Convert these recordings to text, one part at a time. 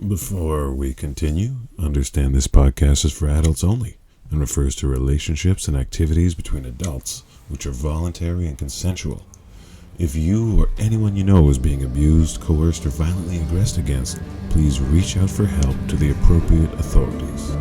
Before we continue, understand this podcast is for adults only and refers to relationships and activities between adults which are voluntary and consensual. If you or anyone you know is being abused, coerced, or violently aggressed against, please reach out for help to the appropriate authorities.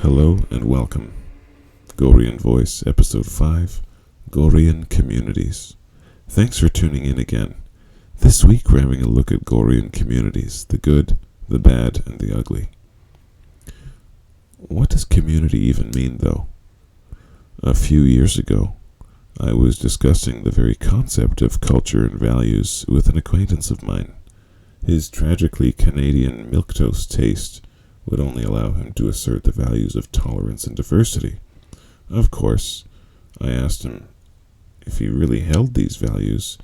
Hello and welcome. Gorean Voice, Episode 5, Gorean Communities. Thanks for tuning in again. This week we're having a look at Gorean communities, the good, the bad, and the ugly. What does community even mean, though? A few years ago, I was discussing the very concept of culture and values with an acquaintance of mine. His tragically Canadian milquetoast taste would only allow him to assert the values of tolerance and diversity. Of course, I asked him if he really held these values,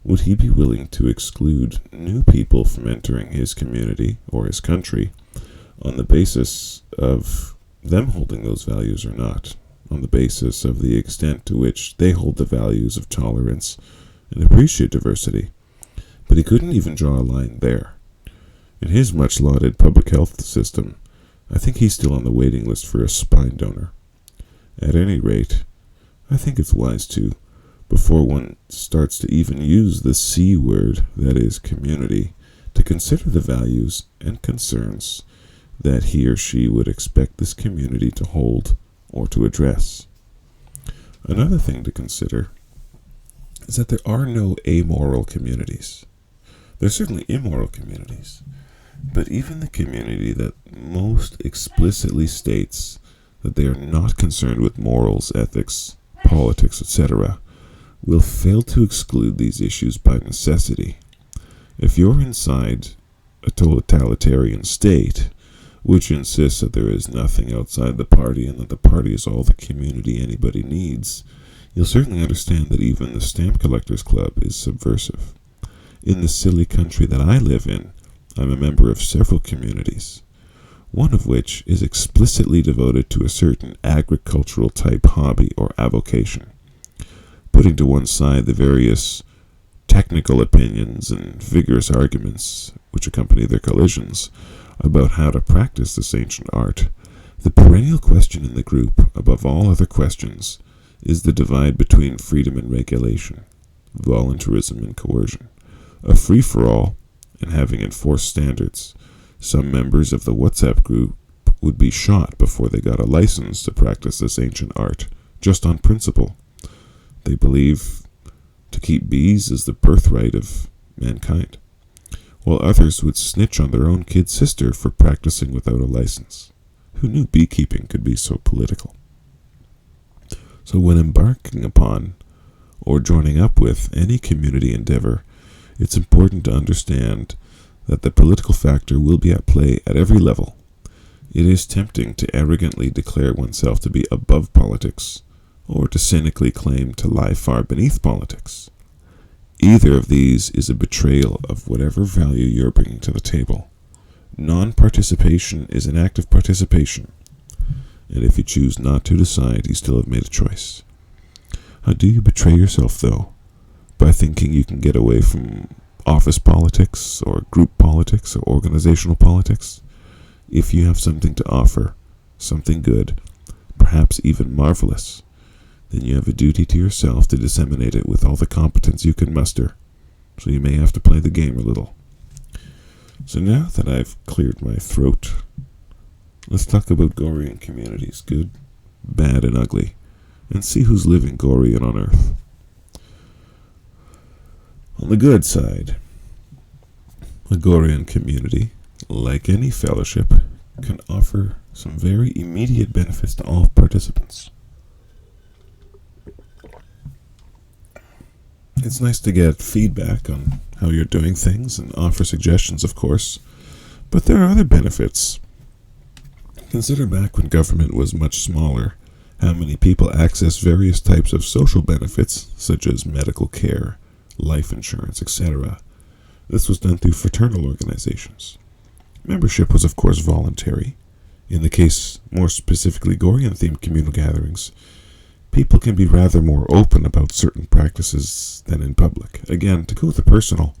would he be willing to exclude new people from entering his community or his country on the basis of them holding those values or not, on the basis of the extent to which they hold the values of tolerance and appreciate diversity. But he couldn't even draw a line there. In his much-lauded public health system, I think he's still on the waiting list for a spine donor. At any rate, I think it's wise to, before one starts to even use the C word, that is, community, to consider the values and concerns that he or she would expect this community to hold or to address. Another thing to consider is that there are no amoral communities. There are certainly immoral communities. But even the community that most explicitly states that they are not concerned with morals, ethics, politics, etc., will fail to exclude these issues by necessity. If you're inside a totalitarian state, which insists that there is nothing outside the party and that the party is all the community anybody needs, you'll certainly understand that even the Stamp Collectors Club is subversive. In the silly country that I live in, I'm a member of several communities, one of which is explicitly devoted to a certain agricultural type hobby or avocation. Putting to one side the various technical opinions and vigorous arguments which accompany their collisions about how to practice this ancient art, the perennial question in the group, above all other questions, is the divide between freedom and regulation, voluntarism and coercion, a free-for-all, and having enforced standards. Some members of the WhatsApp group would be shot before they got a license to practice this ancient art, just on principle. They believe to keep bees is the birthright of mankind, while others would snitch on their own kid sister for practicing without a license. Who knew beekeeping could be so political? So when embarking upon or joining up with any community endeavor, it's important to understand that the political factor will be at play at every level. It is tempting to arrogantly declare oneself to be above politics, or to cynically claim to lie far beneath politics. Either of these is a betrayal of whatever value you're bringing to the table. Non-participation is an act of participation, and if you choose not to decide, you still have made a choice. How do you betray yourself, though? By thinking you can get away from office politics or group politics or organizational politics? If you have something to offer, something good, perhaps even marvelous, then you have a duty to yourself to disseminate it with all the competence you can muster, so you may have to play the game a little. So now that I've cleared my throat, let's talk about Gorean communities, good, bad, and ugly, and see who's living Gorean on Earth. On the good side, the Gorean community like any fellowship, can offer some very immediate benefits to all participants. It's nice to get feedback on how you're doing things and offer suggestions, of course, but there are other benefits. Consider back when government was much smaller, how many people access various types of social benefits, such as medical care, life insurance, etc. This was done through fraternal organizations. Membership was, of course, voluntary. In the case, more specifically, Gorean-themed communal gatherings, people can be rather more open about certain practices than in public. Again, to go with the personal,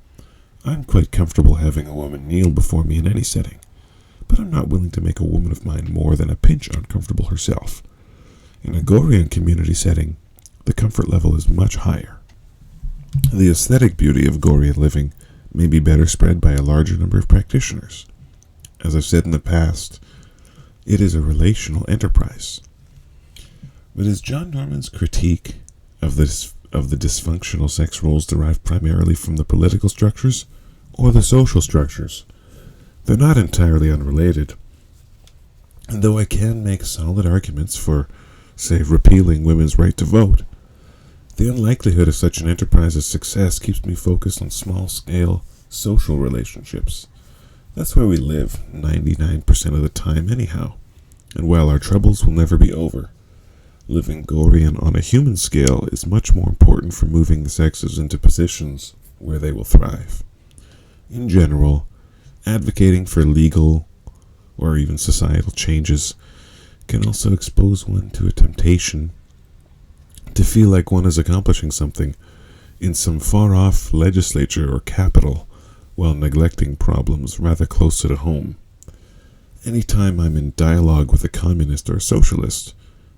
I'm quite comfortable having a woman kneel before me in any setting, but I'm not willing to make a woman of mine more than a pinch uncomfortable herself. In a Gorean community setting, the comfort level is much higher. The aesthetic beauty of Gorean living may be better spread by a larger number of practitioners. As I've said in the past, it is a relational enterprise. But is John Norman's critique of the dysfunctional sex roles derived primarily from the political structures or the social structures? They're not entirely unrelated, and though I can make solid arguments for, say, repealing women's right to vote, the unlikelihood of such an enterprise's success keeps me focused on small-scale social relationships. That's where we live 99% of the time anyhow, and while our troubles will never be over, living Gorean on a human scale is much more important for moving the sexes into positions where they will thrive. In general, advocating for legal or even societal changes can also expose one to a temptation to feel like one is accomplishing something in some far-off legislature or capital while neglecting problems rather closer to home. Anytime I'm in dialogue with a communist or a socialist,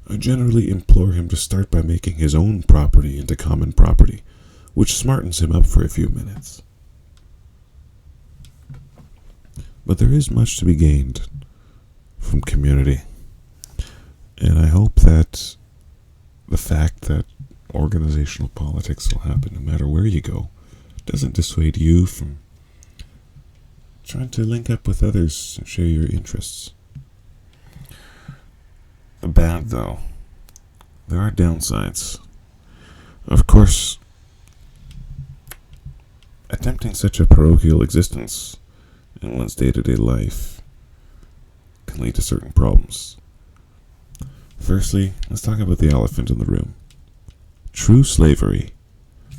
I generally implore him to start by making his own property into common property, which smartens him up for a few minutes. But there is much to be gained from community, and I hope that the fact that organizational politics will happen no matter where you go doesn't dissuade you from trying to link up with others and share your interests. Bad, though. There are downsides. Of course, attempting such a parochial existence in one's day-to-day life can lead to certain problems. Firstly, let's talk about the elephant in the room. True slavery,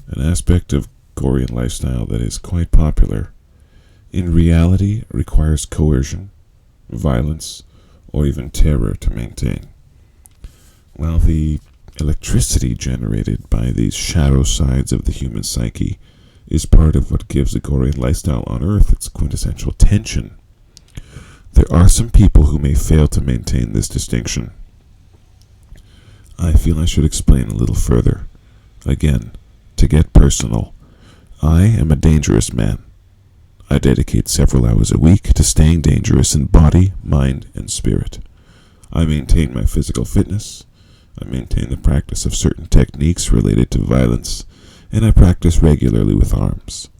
an aspect of Gorean lifestyle that is quite popular, in reality requires coercion, violence, or even terror to maintain. While the electricity generated by these shadow sides of the human psyche is part of what gives the Gorean lifestyle on Earth its quintessential tension, there are some people who may fail to maintain this distinction. I feel I should explain a little further. Again, to get personal, I am a dangerous man. I dedicate several hours a week to staying dangerous in body, mind, and spirit. I maintain my physical fitness, I maintain the practice of certain techniques related to violence, and I practice regularly with arms.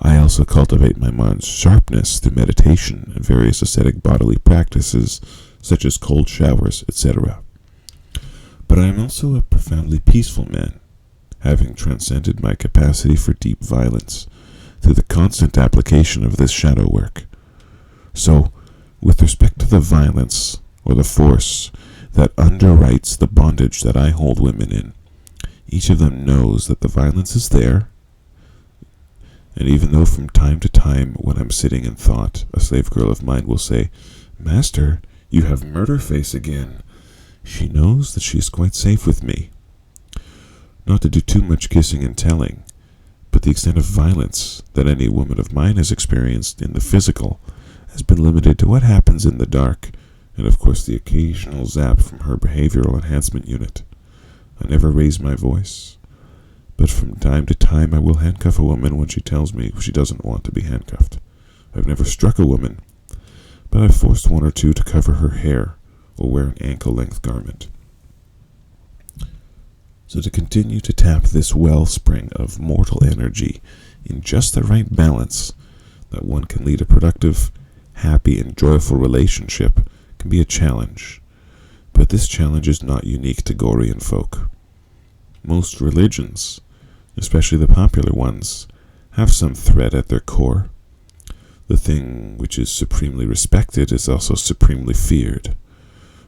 I also cultivate my mind's sharpness through meditation and various ascetic bodily practices, such as cold showers, etc. But I am also a profoundly peaceful man, having transcended my capacity for deep violence through the constant application of this shadow work. So, with respect to the violence, or the force, that underwrites the bondage that I hold women in, each of them knows that the violence is there, and even though from time to time, when I'm sitting in thought, a slave girl of mine will say, "Master, you have murder face again," she knows that she is quite safe with me. Not to do too much kissing and telling, but the extent of violence that any woman of mine has experienced in the physical has been limited to what happens in the dark, and of course the occasional zap from her behavioral enhancement unit. I never raise my voice, but from time to time I will handcuff a woman when she tells me she doesn't want to be handcuffed. I've never struck a woman, but I've forced one or two to cover her hair or wear an ankle-length garment. So to continue to tap this wellspring of mortal energy in just the right balance, that one can lead a productive happy and joyful relationship can be a challenge, but this challenge is not unique to Gorean folk. Most religions, especially the popular ones, have some threat at their core. The thing which is supremely respected is also supremely feared.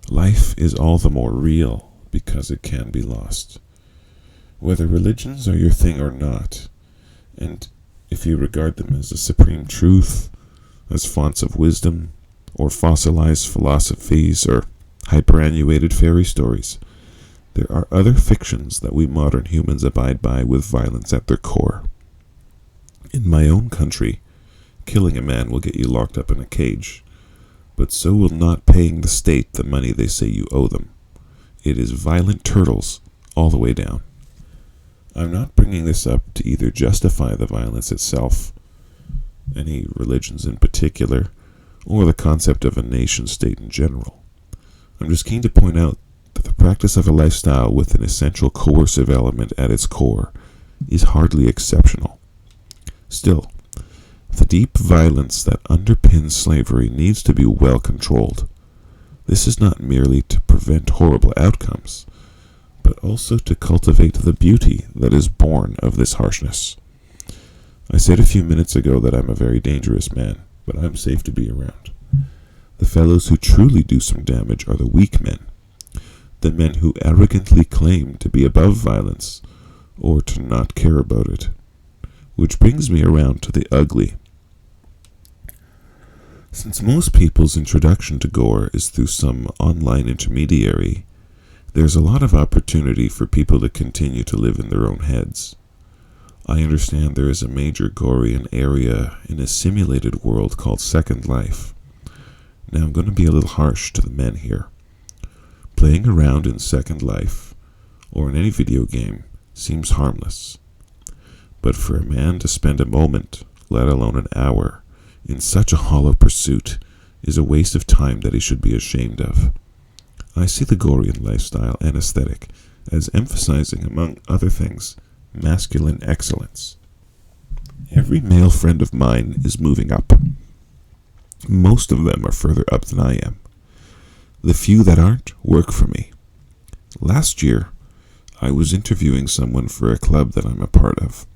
Life is all the more real because it can be lost. Whether religions are your thing or not, and if you regard them as a supreme truth, as fonts of wisdom, or fossilized philosophies, or hyperannuated fairy stories, there are other fictions that we modern humans abide by with violence at their core. In my own country, killing a man will get you locked up in a cage, but so will not paying the state the money they say you owe them. It is violent turtles all the way down. I'm not bringing this up to either justify the violence itself, any religions in particular, or the concept of a nation-state in general. I'm just keen to point out that the practice of a lifestyle with an essential coercive element at its core is hardly exceptional. Still, the deep violence that underpins slavery needs to be well controlled. This is not merely to prevent horrible outcomes, but also to cultivate the beauty that is born of this harshness. I said a few minutes ago that I'm a very dangerous man, but I'm safe to be around. The fellows who truly do some damage are the weak men, the men who arrogantly claim to be above violence, or to not care about it. Which brings me around to the ugly. Since most people's introduction to gore is through some online intermediary, there's a lot of opportunity for people to continue to live in their own heads. I understand there is a major Gorean area in a simulated world called Second Life. Now I'm going to be a little harsh to the men here. Playing around in Second Life, or in any video game, seems harmless. But for a man to spend a moment, let alone an hour, in such a hollow pursuit is a waste of time that he should be ashamed of. I see the Gorean lifestyle and aesthetic as emphasizing, among other things, masculine excellence. Every male friend of mine is moving up. Most of them are further up than I am. The few that aren't work for me. Last year, I was interviewing someone for a club that I'm a part of.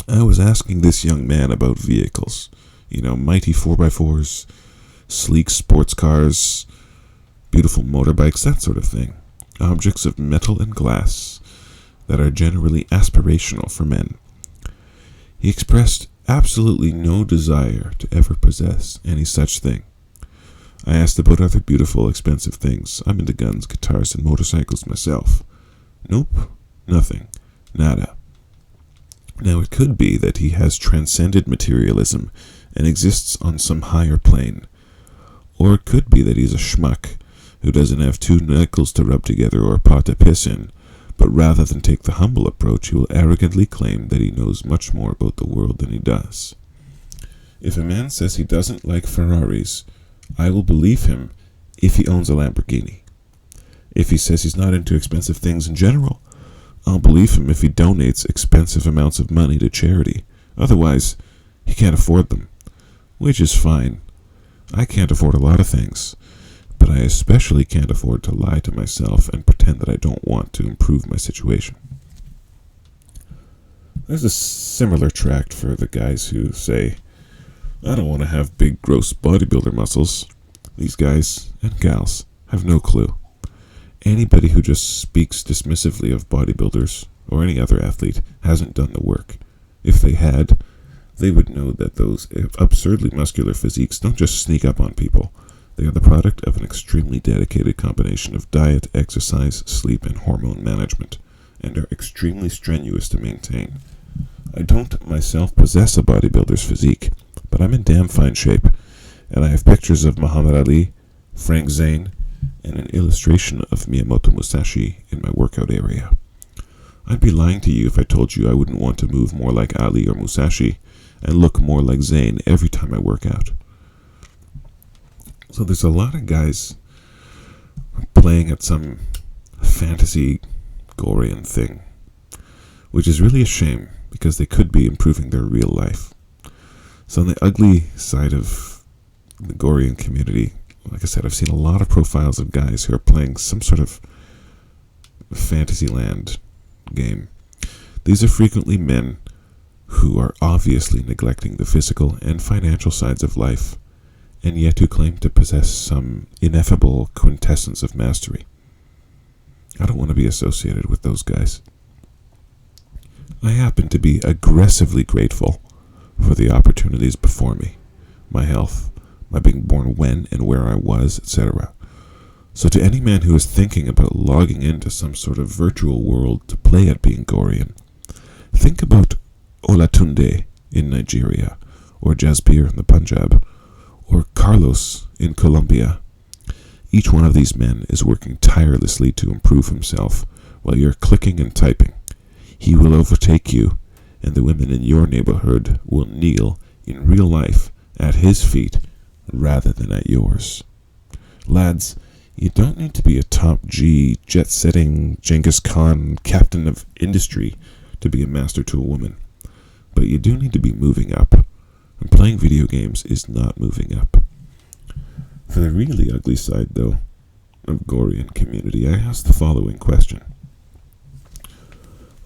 I was asking this young man about vehicles. Mighty 4x4s, sleek sports cars, beautiful motorbikes, that sort of thing. Objects of metal and glass that are generally aspirational for men. He expressed absolutely no desire to ever possess any such thing. I asked about other beautiful, expensive things. I'm into guns, guitars, and motorcycles myself. Nope, nothing, nada. Now it could be that he has transcended materialism and exists on some higher plane. Or it could be that he's a schmuck who doesn't have two nickels to rub together or a pot to piss in, but rather than take the humble approach, he will arrogantly claim that he knows much more about the world than he does. If a man says he doesn't like Ferraris, I will believe him if he owns a Lamborghini. If he says he's not into expensive things in general, I'll believe him if he donates expensive amounts of money to charity. Otherwise, he can't afford them, which is fine. I can't afford a lot of things, but I especially can't afford to lie to myself and pretend that I don't want to improve my situation. There's a similar tract for the guys who say, I don't want to have big, gross bodybuilder muscles. These guys and gals have no clue. Anybody who just speaks dismissively of bodybuilders or any other athlete hasn't done the work. If they had, they would know that those absurdly muscular physiques don't just sneak up on people. They are the product of an extremely dedicated combination of diet, exercise, sleep, and hormone management, and are extremely strenuous to maintain. I don't myself possess a bodybuilder's physique, but I'm in damn fine shape, and I have pictures of Muhammad Ali, Frank Zane, and an illustration of Miyamoto Musashi in my workout area. I'd be lying to you if I told you I wouldn't want to move more like Ali or Musashi and look more like Zane every time I work out. So there's a lot of guys playing at some fantasy Gorean thing, which is really a shame because they could be improving their real life. So on the ugly side of the Gorean community, like I said, I've seen a lot of profiles of guys who are playing some sort of Fantasyland game. These are frequently men who are obviously neglecting the physical and financial sides of life, and yet who claim to possess some ineffable quintessence of mastery. I don't want to be associated with those guys. I happen to be aggressively grateful for the opportunities before me, my health, my being born when and where I was, etc. So to any man who is thinking about logging into some sort of virtual world to play at being Gorean, think about Olatunde in Nigeria, or Jasbir in the Punjab, or Carlos in Colombia. Each one of these men is working tirelessly to improve himself while you're clicking and typing. He will overtake you, and the women in your neighborhood will kneel in real life at his feet rather than at yours. Lads, you don't need to be a top G, jet-setting Genghis Khan captain of industry to be a master to a woman. But you do need to be moving up. And playing video games is not moving up. For the really ugly side, though, of Gorean community, I ask the following question.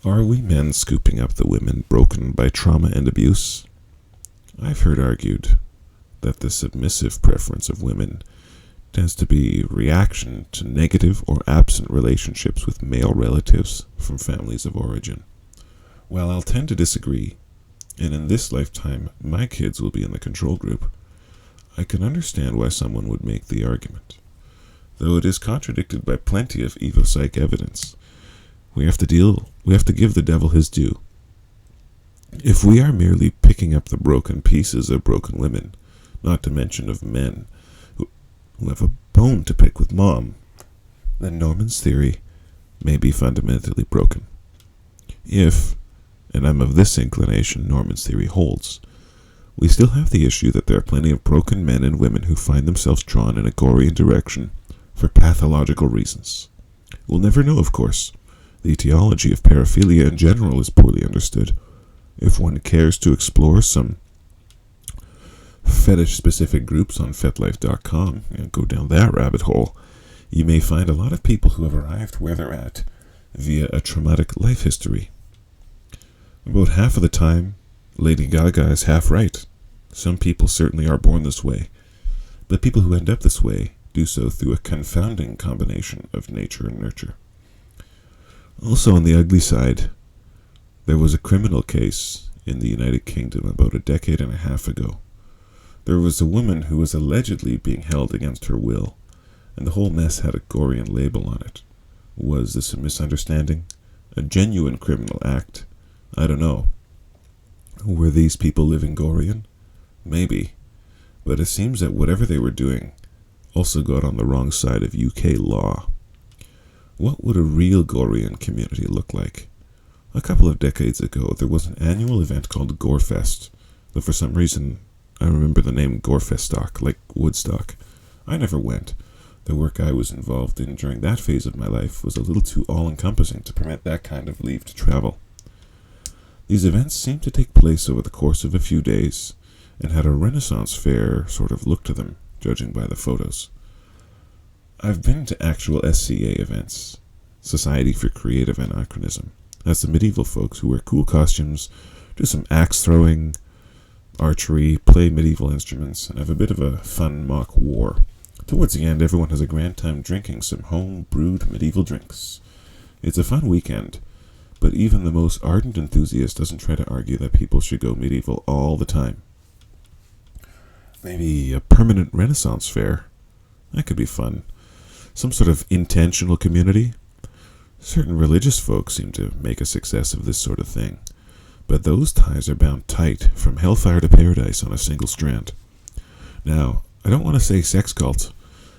Are we men scooping up the women broken by trauma and abuse? I've heard argued that the submissive preference of women tends to be reaction to negative or absent relationships with male relatives from families of origin. Well, I'll tend to disagree, and in this lifetime, my kids will be in the control group. I can understand why someone would make the argument, though it is contradicted by plenty of evopsych evidence. We have to give the devil his due. If we are merely picking up the broken pieces of broken women, not to mention of men who have a bone to pick with mom, then Norman's theory may be fundamentally broken. If, and I'm of this inclination, Norman's theory holds, we still have the issue that there are plenty of broken men and women who find themselves drawn in a Gorean direction for pathological reasons. We'll never know, of course. The etiology of paraphilia in general is poorly understood. If one cares to explore some fetish-specific groups on FetLife.com and go down that rabbit hole, you may find a lot of people who have arrived where they're at via a traumatic life history. About half of the time, Lady Gaga is half right. Some people certainly are born this way, but people who end up this way do so through a confounding combination of nature and nurture. Also on the ugly side, there was a criminal case in the United Kingdom about a decade and a half ago. There was a woman who was allegedly being held against her will, and the whole mess had a Gorean label on it. Was this a misunderstanding? A genuine criminal act? I don't know. Were these people living Gorean? Maybe. But it seems that whatever they were doing also got on the wrong side of UK law. What would a real Gorean community look like? A couple of decades ago, there was an annual event called Gorefest, though for some reason I remember the name Gorefestock, like Woodstock. I never went. The work I was involved in during that phase of my life was a little too all-encompassing to permit that kind of leave to travel. These events seemed to take place over the course of a few days, and had a Renaissance fair sort of look to them, judging by the photos. I've been to actual SCA events, Society for Creative Anachronism. That's the medieval folks who wear cool costumes, do some axe throwing, archery, play medieval instruments, and have a bit of a fun mock war. Towards the end, everyone has a grand time drinking some home-brewed medieval drinks. It's a fun weekend, but even the most ardent enthusiast doesn't try to argue that people should go medieval all the time. Maybe a permanent Renaissance fair. That could be fun. Some sort of intentional community. Certain religious folks seem to make a success of this sort of thing, but those ties are bound tight from hellfire to paradise on a single strand. Now, I don't want to say sex cult,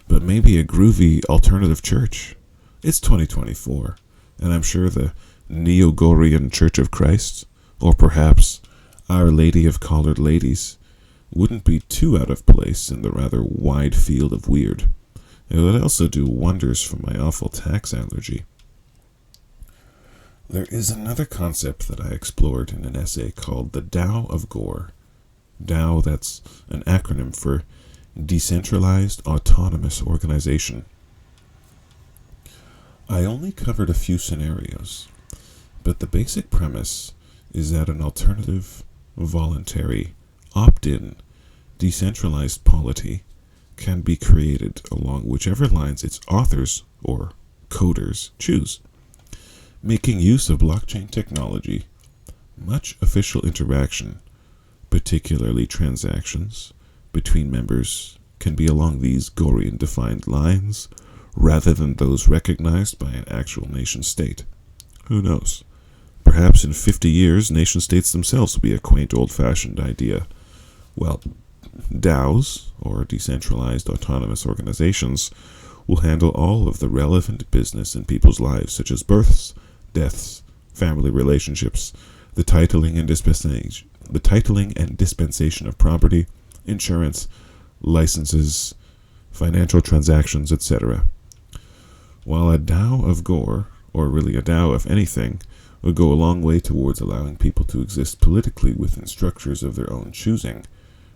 but maybe a groovy alternative church. It's 2024, and I'm sure the Neo-Gorean Church of Christ, or perhaps Our Lady of Collared Ladies, wouldn't be too out of place in the rather wide field of weird. It would also do wonders for my awful tax allergy. There is another concept that I explored in an essay called the Tao of Gore. Tao, that's an acronym for decentralized autonomous organization. I only covered a few scenarios, but the basic premise is that an alternative, voluntary, opt-in, decentralized polity can be created along whichever lines its authors, or coders, choose. Making use of blockchain technology, much official interaction, particularly transactions, between members can be along these Gorean defined lines rather than those recognized by an actual nation state. Who knows? Perhaps in 50 years, nation states themselves will be a quaint old-fashioned idea. Well, DAOs, or decentralized autonomous organizations, will handle all of the relevant business in people's lives, such as births, deaths, family relationships, the titling and dispensation of property, insurance, licenses, financial transactions, etc. While a DAO of Gore, or really a DAO of anything, would go a long way towards allowing people to exist politically within structures of their own choosing,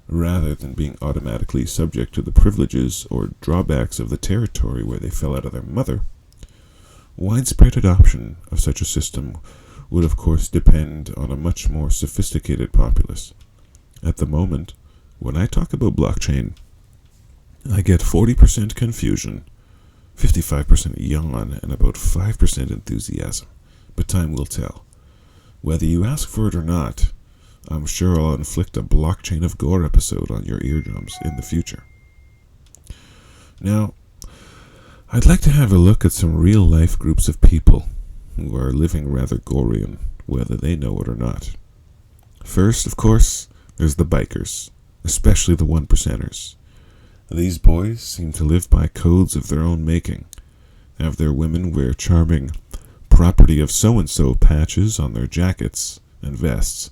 rather than being automatically subject to the privileges or drawbacks of the territory where they fell out of their mother. Widespread adoption of such a system would of course depend on a much more sophisticated populace. At the moment, when I talk about blockchain, I get 40% confusion, 55% yawn, and about 5% enthusiasm. But time will tell. Whether you ask for it or not, I'm sure I'll inflict a Blockchain of Gore episode on your eardrums in the future. Now, I'd like to have a look at some real-life groups of people who are living rather Gorean, whether they know it or not. First, of course, there's the bikers, especially the one-percenters. These boys seem to live by codes of their own making, have their women wear charming property of so-and-so patches on their jackets and vests,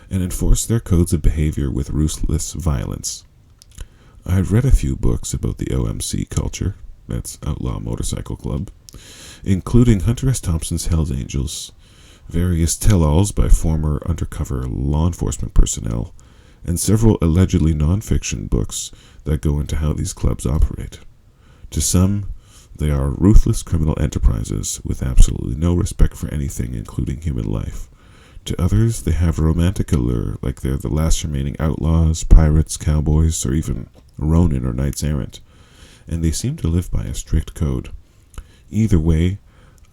and enforce their codes of behavior with ruthless violence. I've read a few books about the OMC culture, that's Outlaw Motorcycle Club, including Hunter S. Thompson's Hells Angels, various tell-alls by former undercover law enforcement personnel, and several allegedly non-fiction books that go into how these clubs operate. To some, they are ruthless criminal enterprises with absolutely no respect for anything, including human life. To others, they have a romantic allure, like they're the last remaining outlaws, pirates, cowboys, or even Ronin or knights errant, and they seem to live by a strict code. Either way,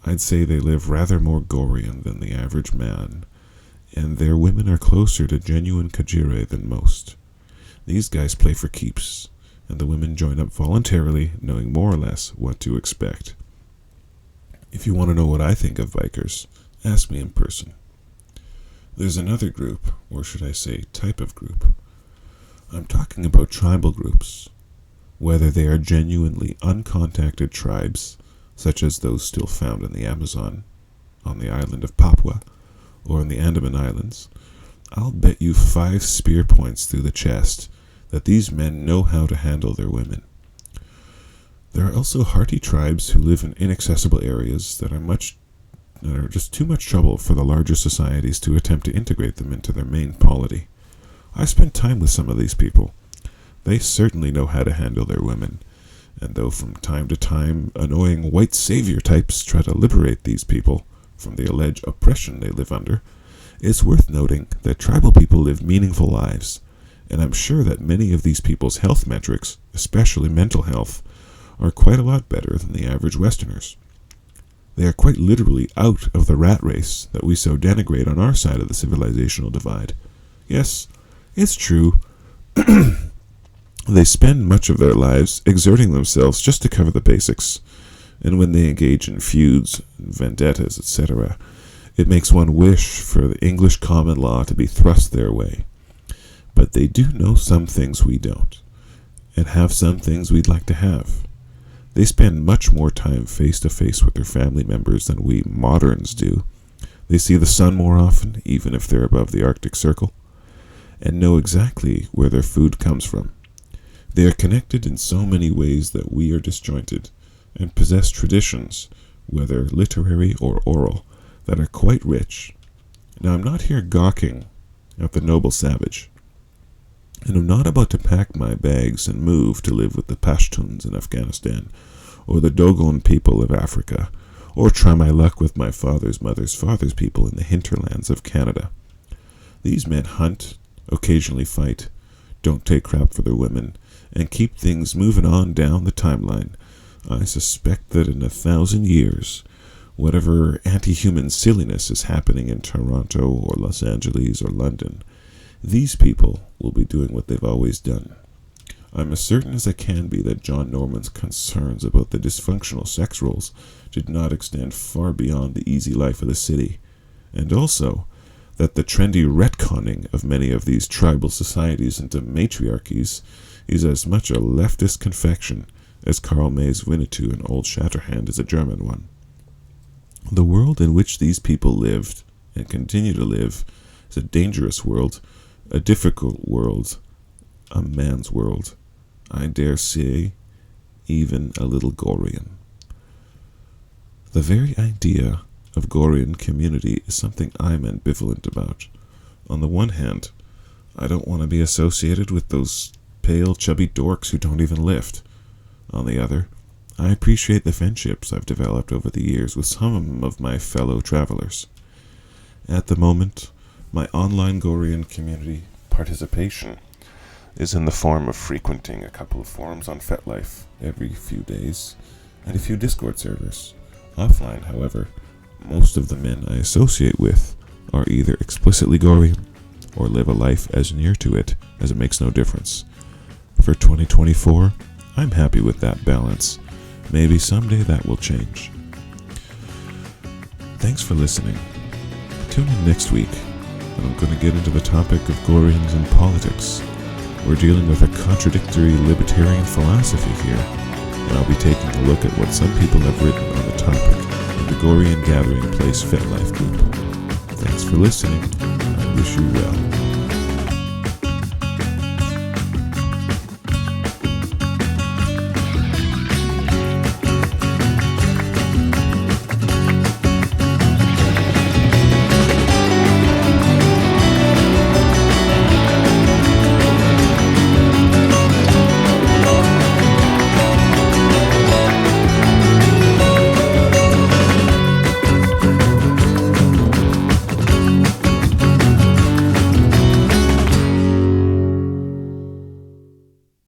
I'd say they live rather more Gorean than the average man, and their women are closer to genuine Kajire than most. These guys play for keeps, and the women join up voluntarily, knowing more or less what to expect. If you want to know what I think of bikers, ask me in person. There's another group, or should I say type of group. I'm talking about tribal groups, whether they are genuinely uncontacted tribes, such as those still found in the Amazon, on the island of Papua, or in the Andaman Islands. I'll bet you 5 spear points through the chest that these men know how to handle their women. There are also hearty tribes who live in inaccessible areas that are just too much trouble for the larger societies to attempt to integrate them into their main polity. I spent time with some of these people. They certainly know how to handle their women, and though from time to time annoying white savior types try to liberate these people from the alleged oppression they live under, it's worth noting that tribal people live meaningful lives, and I'm sure that many of these people's health metrics, especially mental health, are quite a lot better than the average Westerners. They are quite literally out of the rat race that we so denigrate on our side of the civilizational divide. Yes, it's true. They spend much of their lives exerting themselves just to cover the basics, and when they engage in feuds, vendettas, etc., it makes one wish for the English common law to be thrust their way. But they do know some things we don't, and have some things we'd like to have. They spend much more time face-to-face with their family members than we moderns do. They see the sun more often, even if they're above the Arctic Circle, and know exactly where their food comes from. They are connected in so many ways that we are disjointed, and possess traditions, whether literary or oral, that are quite rich. Now, I'm not here gawking at the noble savage. And I'm not about to pack my bags and move to live with the Pashtuns in Afghanistan, or the Dogon people of Africa, or try my luck with my father's mother's father's people in the hinterlands of Canada. These men hunt, occasionally fight, don't take crap for their women, and keep things moving on down the timeline. I suspect that in 1,000 years, whatever anti-human silliness is happening in Toronto or Los Angeles or London, these people will be doing what they've always done. I'm as certain as I can be that John Norman's concerns about the dysfunctional sex roles did not extend far beyond the easy life of the city, and also that the trendy retconning of many of these tribal societies into matriarchies is as much a leftist confection as Karl May's Winnetou in Old Shatterhand is a German one. The world in which these people lived and continue to live is a dangerous world, a difficult world, a man's world. I dare say, even a little gorean. The very idea of gorean community is something I'm ambivalent about. On the one hand, I don't want to be associated with those pale, chubby dorks who don't even lift. On the other, I appreciate the friendships I've developed over the years with some of my fellow travelers. At the moment, my online gorean community participation is in the form of frequenting a couple of forums on FetLife every few days and a few Discord servers. Offline, however, most of the men I associate with are either explicitly gorean or live a life as near to it as it makes no difference. For 2024, I'm happy with that balance. Maybe someday that will change. Thanks for listening. Tune in next week, and I'm going to get into the topic of goreans and politics. We're dealing with a contradictory libertarian philosophy here, and I'll be taking a look at what some people have written on the topic in the Gorean Gathering Place FetLife group. Thanks for listening. I wish you well.